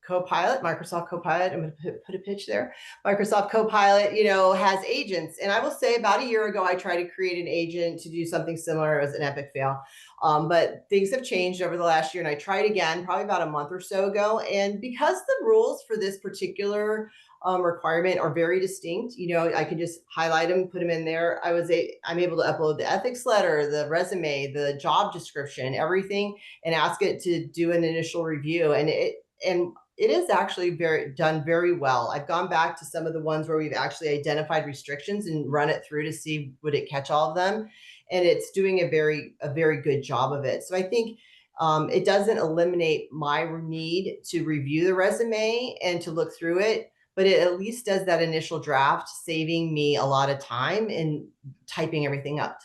Copilot, Microsoft Copilot, I'm going to put a pitch there. Microsoft Copilot, has agents. And I will say about a year ago, I tried to create an agent to do something similar. It was an epic fail. But things have changed over the last year. And I tried again, probably about a month or so ago. And because the rules for this particular requirement are very distinct, I can just highlight them, put them in there. I'm able to upload the ethics letter, the resume, the job description, everything, and ask it to do an initial review. And it is actually done very well. I've gone back to some of the ones where we've actually identified restrictions and run it through to see would it catch all of them, and it's doing a very good job of it. So I think it doesn't eliminate my need to review the resume and to look through it, but it at least does that initial draft, saving me a lot of time in typing everything up.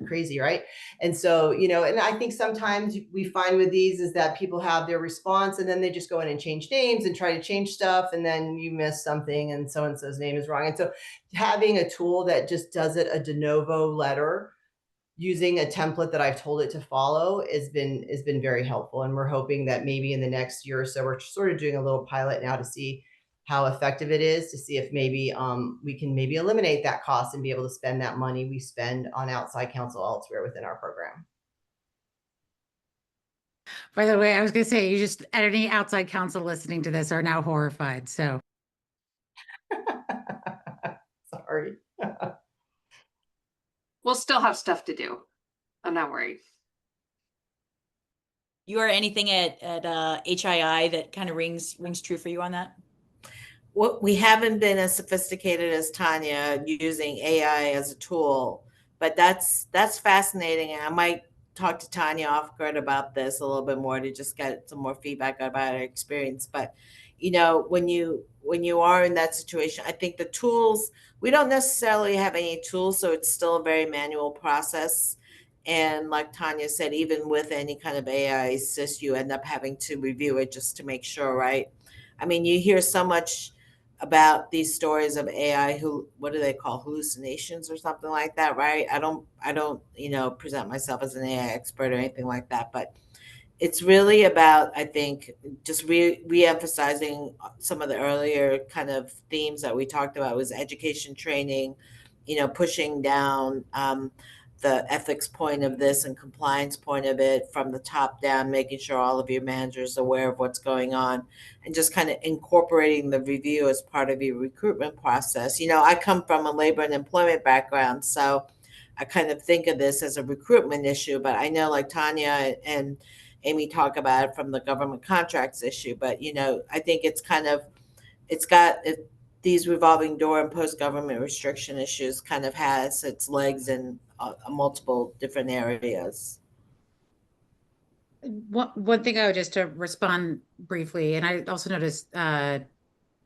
Crazy, right? And so, and I think sometimes we find with these is that people have their response and then they just go in and change names and try to change stuff. And then you miss something and so-and-so's name is wrong. And so having a tool that just does it a de novo letter using a template that I've told it to follow has been very helpful. And we're hoping that maybe in the next year or so, we're sort of doing a little pilot now to see how effective it is, to see if maybe we can maybe eliminate that cost and be able to spend that money we spend on outside counsel elsewhere within our program. By the way, I was going to say, any outside counsel listening to this are now horrified. So Sorry. We'll still have stuff to do. I'm not worried. You are anything at HII that kind of rings true for you on that? We haven't been as sophisticated as Tanya using AI as a tool, but that's fascinating. And I might talk to Tanya off grid about this a little bit more to just get some more feedback about her experience. But when you are in that situation, I think the tools, we don't necessarily have any tools, so it's still a very manual process. And like Tanya said, even with any kind of AI assist, you end up having to review it just to make sure, right? I mean, you hear so much about these stories of AI, what do they call, hallucinations or something like that, right? I don't present myself as an AI expert or anything like that, but it's really about, I think, just re-emphasizing some of the earlier kind of themes that we talked about, was education, training, pushing down the ethics point of this and compliance point of it from the top down, making sure all of your managers are aware of what's going on, and just kind of incorporating the review as part of your recruitment process. I come from a labor and employment background, so I kind of think of this as a recruitment issue, but I know, like Tanya and Amy talk about it from the government contracts issue. But I think it's got these revolving door and post government restriction issues kind of has its legs in multiple different areas. One thing I would just to respond briefly, and I also noticed, Tanya,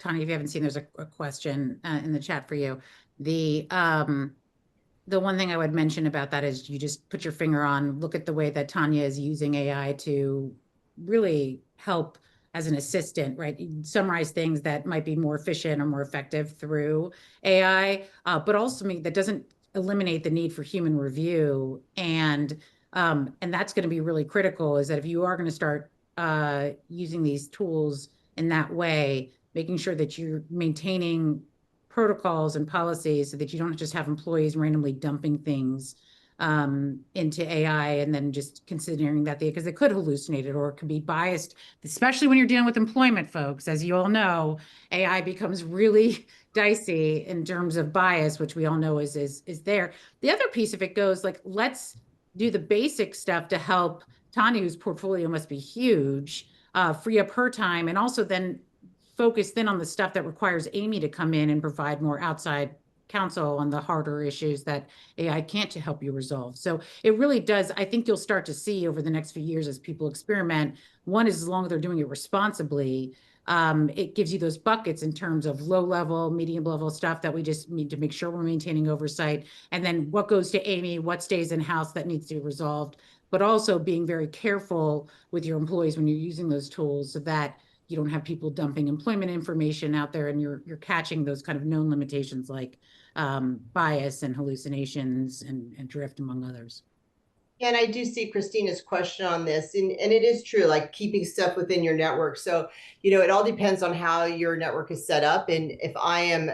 if you haven't seen, there's a question in the chat for you. the one thing I would mention about that is you just put your finger on, look at the way that Tanya is using AI to really help as an assistant, right? Summarize things that might be more efficient or more effective through AI, but also that doesn't eliminate the need for human review. And that's going to be really critical, is that if you are going to start using these tools in that way, making sure that you're maintaining protocols and policies so that you don't just have employees randomly dumping things into AI and then just considering that because they could hallucinate it or it could be biased, especially when you're dealing with employment folks. As you all know, AI becomes really dicey in terms of bias, which we all know is there. The other piece, if it goes like, let's do the basic stuff to help Tanya, whose portfolio must be huge, free up her time, and also then focus then on the stuff that requires Amy to come in and provide more outside counsel on the harder issues that AI can't to help you resolve. So it really does. I think you'll start to see over the next few years as people experiment. One is, as long as they're doing it responsibly, it gives you those buckets in terms of low level, medium level stuff that we just need to make sure we're maintaining oversight. And then what goes to Amy, what stays in house that needs to be resolved, but also being very careful with your employees when you're using those tools so that you don't have people dumping employment information out there, and you're catching those kind of known limitations like bias and hallucinations and drift, among others. And I do see Christina's question on this, and it is true, like keeping stuff within your network. So, it all depends on how your network is set up. And if I am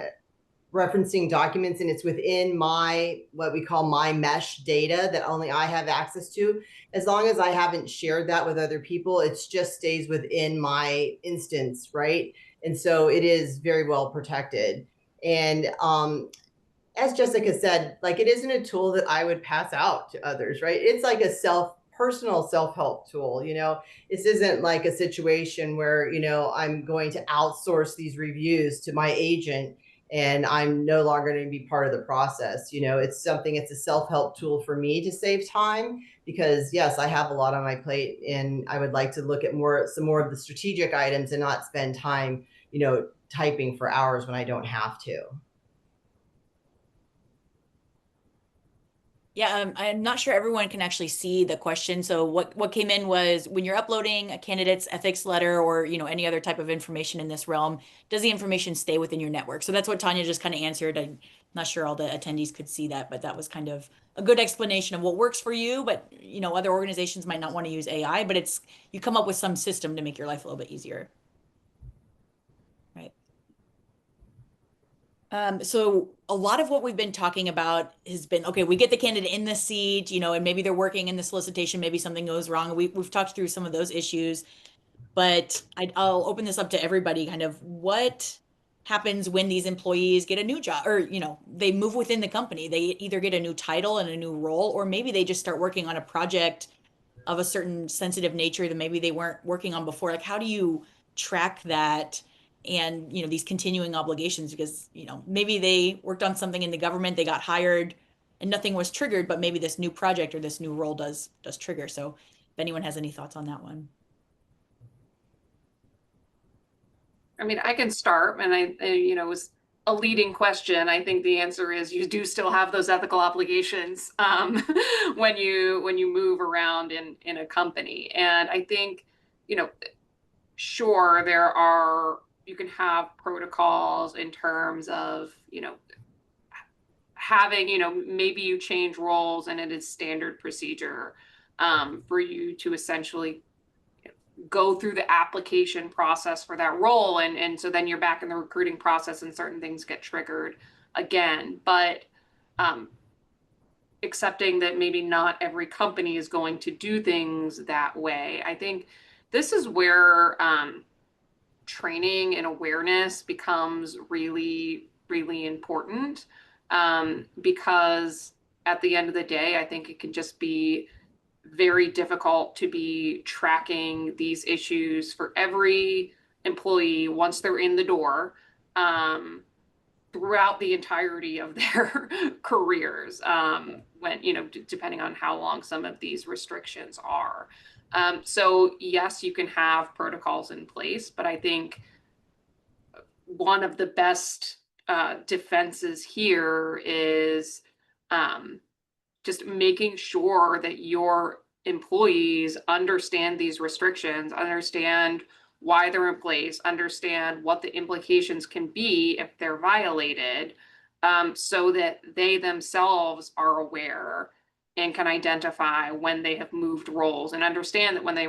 referencing documents and it's within what we call my mesh data that only I have access to, as long as I haven't shared that with other people, it just stays within my instance, right? And so it is very well protected. And as Jessica said, like, it isn't a tool that I would pass out to others, right? It's like a personal self-help tool. This isn't like a situation where, I'm going to outsource these reviews to my agent and I'm no longer going to be part of the process. It's a self-help tool for me to save time, because yes, I have a lot on my plate and I would like to look at some more of the strategic items and not spend time, typing for hours when I don't have to. Yeah, I'm not sure everyone can actually see the question. So what came in was, when you're uploading a candidate's ethics letter or any other type of information in this realm, does the information stay within your network? So that's what Tanya just kind of answered. I'm not sure all the attendees could see that, but that was kind of a good explanation of what works for you. But other organizations might not want to use AI, but you come up with some system to make your life a little bit easier. Right. So a lot of what we've been talking about has been, okay, we get the candidate in the seat, and maybe they're working in the solicitation, maybe something goes wrong. We've talked through some of those issues, but I'll open this up to everybody. Kind of what happens when these employees get a new job, or, they move within the company. They either get a new title and a new role, or maybe they just start working on a project of a certain sensitive nature that maybe they weren't working on before. Like, how do you track that? And these continuing obligations, because maybe they worked on something in the government, they got hired and nothing was triggered, but maybe this new project or this new role does trigger. So if anyone has any thoughts on that one. I mean, I can start, and it was a leading question. I think the answer is you do still have those ethical obligations when you move around in a company. And I think, sure, you can have protocols in terms of, having, maybe you change roles and it is standard procedure for you to essentially go through the application process for that role. And so then you're back in the recruiting process and certain things get triggered again. But accepting that maybe not every company is going to do things that way. I think this is where training and awareness becomes really, really important, because at the end of the day, I think it can just be very difficult to be tracking these issues for every employee once they're in the door, throughout the entirety of their careers, when, depending on how long some of these restrictions are. So yes, you can have protocols in place, but I think one of the best defenses here is just making sure that your employees understand these restrictions, understand why they're in place, understand what the implications can be if they're violated, so that they themselves are aware and can identify when they have moved roles and understand that when they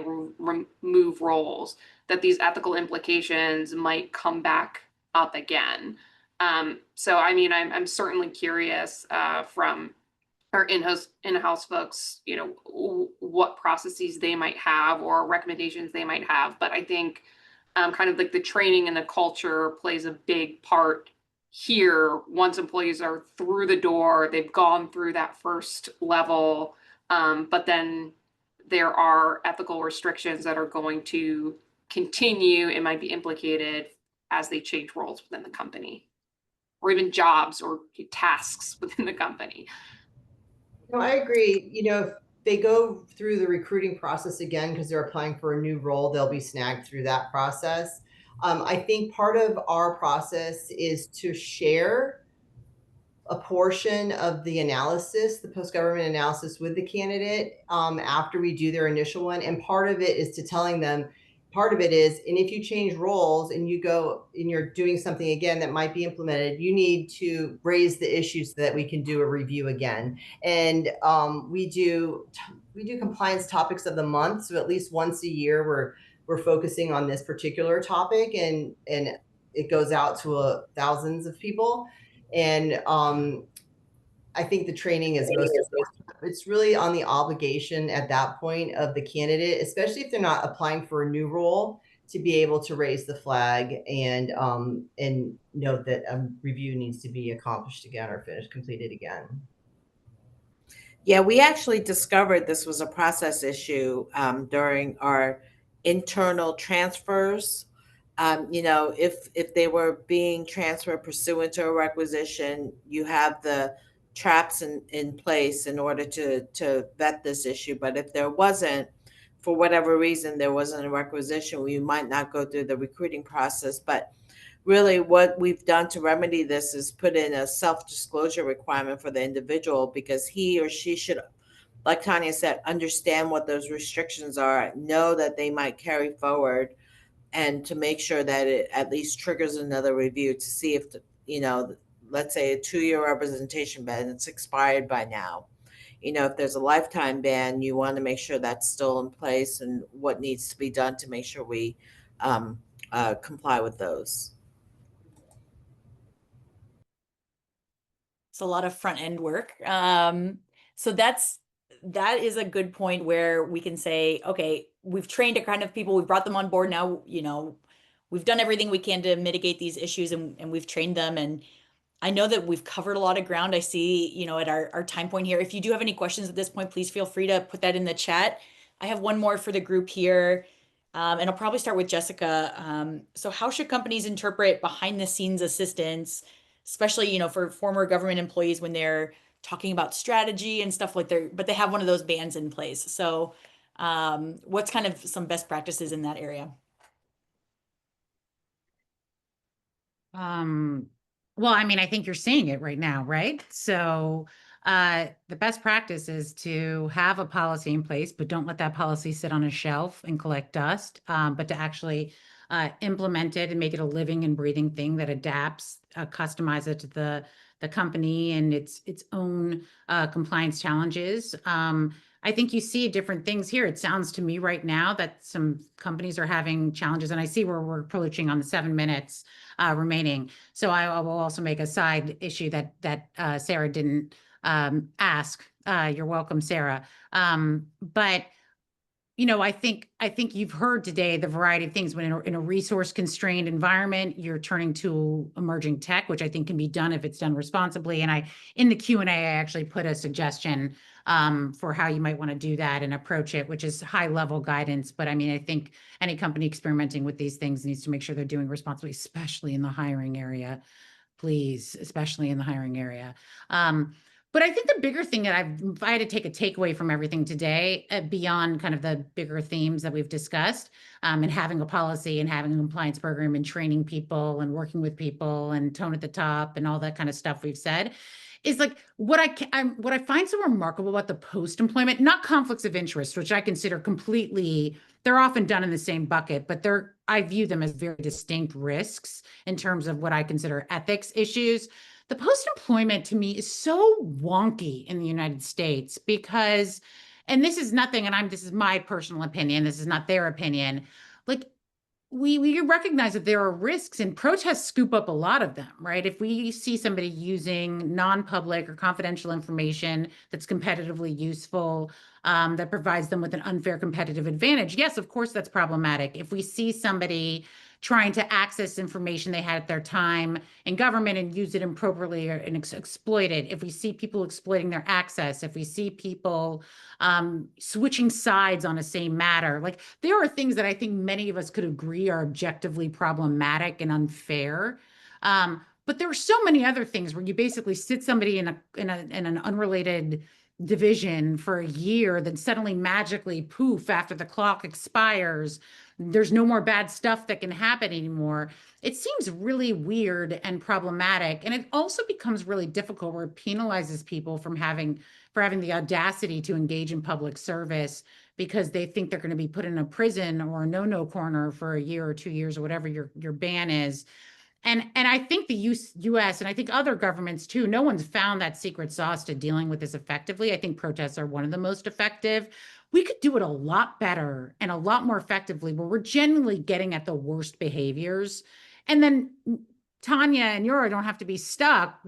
move roles, that these ethical implications might come back up again. So, I mean, I'm certainly curious from our in-house folks, you know, what processes they might have or recommendations they might have. But I think kind of like the training and the culture plays a big part here. Once employees are through the door, they've gone through that first level, but then there are ethical restrictions that are going to continue and might be implicated as they change roles within the company, or even jobs or tasks within the company. No, I agree. You know, if they go through the recruiting process again because they're applying for a new role, they'll be snagged through that process. I think part of our process is to share a portion of the analysis, the post-government analysis with the candidate after we do their initial one. And part of it is to telling them, part of it is, and if you change roles and you go and you're doing something again that might be implemented, you need to raise the issues so that we can do a review again. And we do compliance topics of the month. So at least once a year, we're focusing on this particular topic, and it goes out to thousands of people. And I think the training is it's really on the obligation at that point of the candidate, especially if they're not applying for a new role, to be able to raise the flag and note that a review needs to be accomplished again or completed again. Yeah, we actually discovered this was a process issue during our internal transfers. You know, if they were being transferred pursuant to a requisition, you have the traps in place in order to vet this issue. But if there wasn't, for whatever reason, there wasn't a requisition, we might not go through the recruiting process. But really, what we've done to remedy this is put in a self-disclosure requirement for the individual, because he or she should, like Tanya said, understand what those restrictions are, know that they might carry forward, and to make sure that it at least triggers another review to see if, you know, let's say a 2-year representation ban, it's expired by now. You know, if there's a lifetime ban, you want to make sure that's still in place and what needs to be done to make sure we comply with those. It's a lot of front end work. So that is a good point where we can say, okay, we've trained a kind of people, we've brought them on board now, you know, we've done everything we can to mitigate these issues, and we've trained them. And I know that we've covered a lot of ground. I see, you know, at our time point here. If you do have any questions at this point, please feel free to put that in the chat. I have one more for the group here. And I'll probably start with Jessica. So how should companies interpret behind the scenes assistance, especially, you know, for former government employees when they're talking about strategy and stuff like but they have one of those bans in place. So what's kind of some best practices in that area? Well, I mean, I think you're seeing it right now, right? So the best practice is to have a policy in place, but don't let that policy sit on a shelf and collect dust, but to actually implement it and make it a living and breathing thing that adapts, customize it to the company and its own compliance challenges. I think you see different things here. It sounds to me right now that some companies are having challenges, and I see where we're approaching on the 7 minutes remaining. So I will also make a side issue that Sarah didn't ask. You're welcome, Sarah. But you know, I think you've heard today the variety of things. When in a resource constrained environment, you're turning to emerging tech, which I think can be done if it's done responsibly. And in the Q&A, I actually put a suggestion for how you might want to do that and approach it, which is high level guidance. But I mean, I think any company experimenting with these things needs to make sure they're doing responsibly, especially in the hiring area. Please, especially in the hiring area. But I think the bigger thing that if I had to take a takeaway from everything today, beyond kind of the bigger themes that we've discussed, and having a policy and having a compliance program and training people and working with people and tone at the top and all that kind of stuff we've said, is like what I find so remarkable about the post-employment, not conflicts of interest, which I consider completely, they're often done in the same bucket, but I view them as very distinct risks in terms of what I consider ethics issues. The post-employment to me is so wonky in the United States because, and this is nothing, and this is my personal opinion, this is not their opinion. Like, we recognize that there are risks, and protests scoop up a lot of them, right? If we see somebody using non-public or confidential information that's competitively useful, that provides them with an unfair competitive advantage, yes, of course, that's problematic. If we see somebody trying to access information they had at their time in government and use it improperly and exploit it, if we see people exploiting their access, if we see people switching sides on a same matter, like there are things that I think many of us could agree are objectively problematic and unfair. But there are so many other things where you basically sit somebody in an unrelated division for a year, then suddenly magically poof, after the clock expires, there's no more bad stuff that can happen anymore. It seems really weird and problematic. And it also becomes really difficult where it penalizes people for having the audacity to engage in public service because they think they're going to be put in a prison or a no-no corner for a year or 2 years or whatever your ban is. And I think the US and I think other governments too, no one's found that secret sauce to dealing with this effectively. I think protests are one of the most effective. We could do it a lot better and a lot more effectively where we're genuinely getting at the worst behaviors. And then Tanya and Yura don't have to be stuck,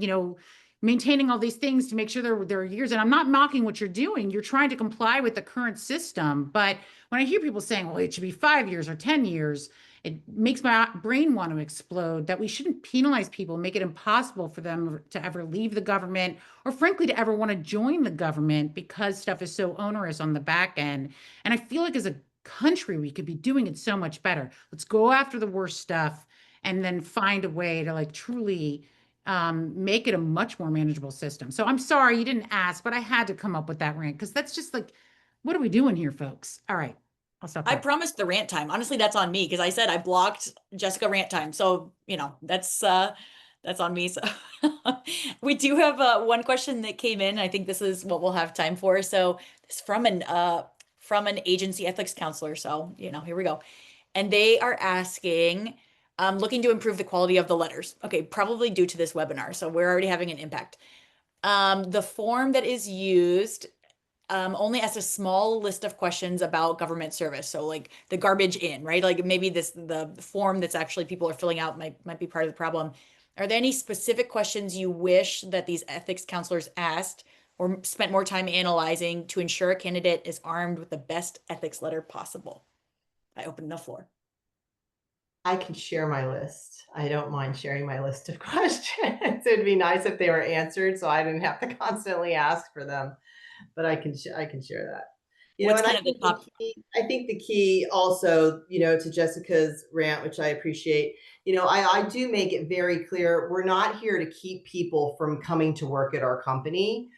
maintaining all these things to make sure there are years. And I'm not mocking what you're doing. You're trying to comply with the current system. But when I hear people saying, well, it should be 5 years or 10 years, it makes my brain want to explode that we shouldn't penalize people, make it impossible for them to ever leave the government or frankly to ever want to join the government because stuff is so onerous on the back end. And I feel like as a country, we could be doing it so much better. Let's go after the worst stuff and then find a way to like truly make it a much more manageable system. So I'm sorry you didn't ask, but I had to come up with that rant because that's just like, what are we doing here, folks? All right. I'll stop I there. promised the rant time. Honestly, that's on me because I said I blocked Jessica rant time. So, that's on me. So we do have one question that came in. I think this is what we'll have time for. So it's from an agency ethics counselor. So, here we go. And they are asking, looking to improve the quality of the letters. Okay, probably due to this webinar. So we're already having an impact. The form that is used only asks a small list of questions about government service. So like the garbage in, right? Like maybe the form that's actually people are filling out might be part of the problem. Are there any specific questions you wish that these ethics counselors asked or spent more time analyzing to ensure a candidate is armed with the best ethics letter possible? I open the floor. I can share my list. I don't mind sharing my list of questions. It'd be nice if they were answered so I didn't have to constantly ask for them. But I can share that. What's And kind of the top? I think the key also, to Jessica's rant, which I appreciate, I do make it very clear we're not here to keep people from coming to work at our company.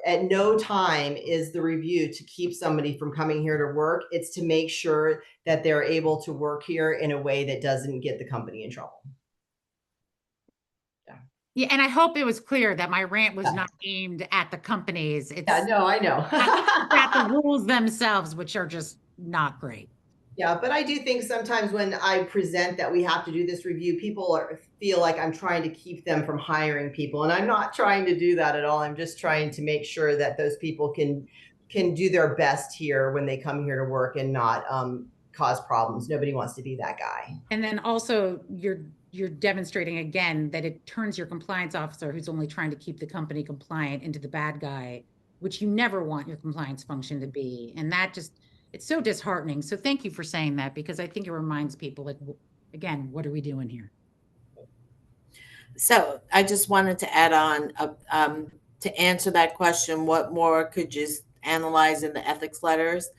At no time is the review to keep somebody from coming here to work. It's to make sure that they're able to work here in a way that doesn't get the company in trouble. Yeah, and I hope it was clear that my rant was not aimed at the companies. It's no, I know. at the rules themselves, which are just not great. Yeah, but I do think sometimes when I present that we have to do this review, people feel like I'm trying to keep them from hiring people. And I'm not trying to do that at all. I'm just trying to make sure that those people can do their best here when they come here to work and not cause problems. Nobody wants to be that guy. And then also you're demonstrating again that it turns your compliance officer who's only trying to keep the company compliant into the bad guy, which you never want your compliance function to be. And that it's so disheartening. So thank you for saying that, because I think it reminds people, like, again, what are we doing here? So I just wanted to add on to answer that question, what more could you analyze in the ethics letters?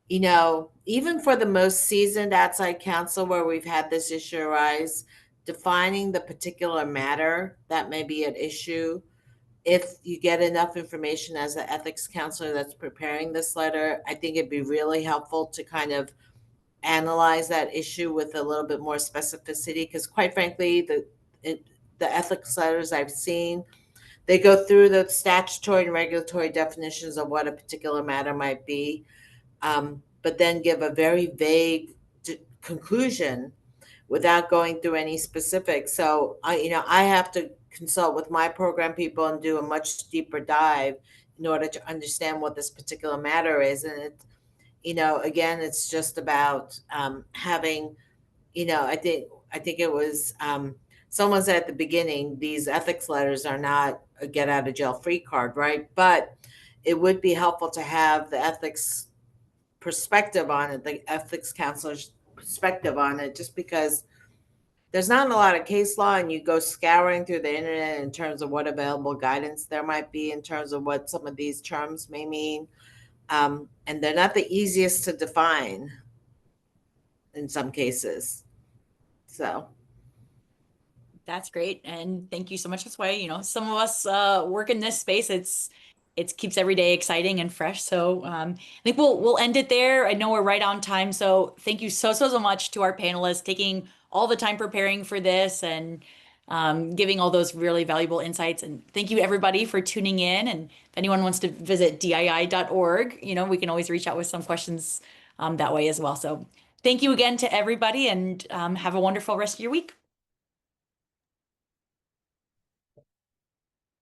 Even for the most seasoned outside counsel where we've had this issue arise, defining the particular matter that may be at issue, if you get enough information as an ethics counselor that's preparing this letter, I think it'd be really helpful to kind of analyze that issue with a little bit more specificity. Because quite frankly, the ethics letters I've seen, They go through the statutory and regulatory definitions of what a particular matter might be, but then give a very vague conclusion without going through any specifics. So I have to consult with my program people and do a much deeper dive in order to understand what this particular matter is. And again, it's just about having, I think it was someone said at the beginning, these ethics letters are not a get out of jail free card, right? But it would be helpful to have the ethics perspective on it, the ethics counselor's perspective on it, just because there's not a lot of case law, and you go scouring through the internet in terms of what available guidance there might be in terms of what some of these terms may mean. And they're not the easiest to define in some cases. So That's great. And thank you so much. That's why, some of us work in this space. It keeps every day exciting and fresh. So I think we'll end it there. I know we're right on time. So thank you so much to our panelists taking all the time preparing for this and giving all those really valuable insights. And thank you everybody for tuning in. And if anyone wants to visit dii.org, we can always reach out with some questions that way as well. So thank you again to everybody, and have a wonderful rest of your week.